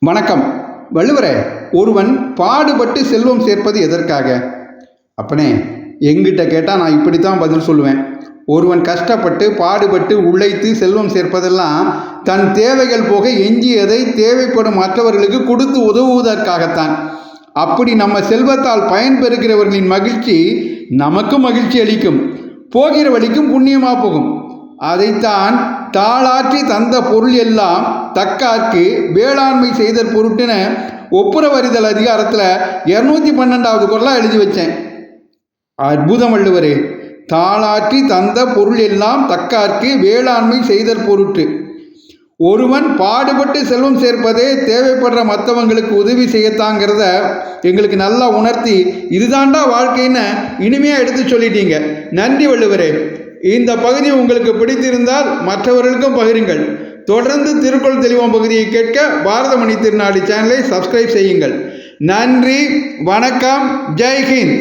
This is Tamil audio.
வணக்கம். வள்ளுவரே, ஒருவன் பாடுபட்டு செல்வம் சேர்ப்பது எதற்காக? அப்பனே, எங்கிட்ட கேட்டால் நான் இப்படித்தான் பதில் சொல்லுவேன். ஒருவன் கஷ்டப்பட்டு பாடுபட்டு உழைத்து செல்வம் சேர்ப்பதெல்லாம் தன் தேவைகள் போக எஞ்சியதை தேவைப்படும் மற்றவர்களுக்கு கொடுத்து உதவுவதற்காகத்தான். அப்படி நம்ம செல்வத்தால் பயன்பெறுகிறவர்களின் மகிழ்ச்சி நமக்கும் மகிழ்ச்சி அளிக்கும், போகிற வழிக்கும் புண்ணியமாக போகும். அதைத்தான் தாளாற்றி தந்த பொருள் எல்லாம் தக்கார்க்கு வேளாண்மை செய்தல் பொருட்டுன்னு ஒப்புரவறிதல் அதிகாரத்தில் 212வது குறளாக எழுதி வச்சேன். அற்புதம் வள்ளுவரே. தாளாற்றி தந்த பொருள் எல்லாம் தக்கார்க்கு வேளாண்மை செய்தல் பொருட்டு. ஒருவன் பாடுபட்டு செல்வம் சேர்ப்பதே தேவைப்படுற மற்றவங்களுக்கு உதவி செய்யத்தாங்கிறத எங்களுக்கு நல்லா உணர்த்தி இதுதாண்டா வாழ்க்கைன்னு இனிமையாக எடுத்து சொல்லிட்டீங்க. நன்றி வள்ளுவரே. இந்த பகுதி உங்களுக்கு பிடித்திருந்தால் மற்றவர்களுக்கும் பகிருங்கள். தொடர்ந்து திருக்குறள் தெளிவோம் பகுதியை கேட்க பாரதமணி திருநாடு சேனலை சப்ஸ்கிரைப் செய்யுங்கள். நன்றி, வணக்கம், ஜெய்ஹிந்த்.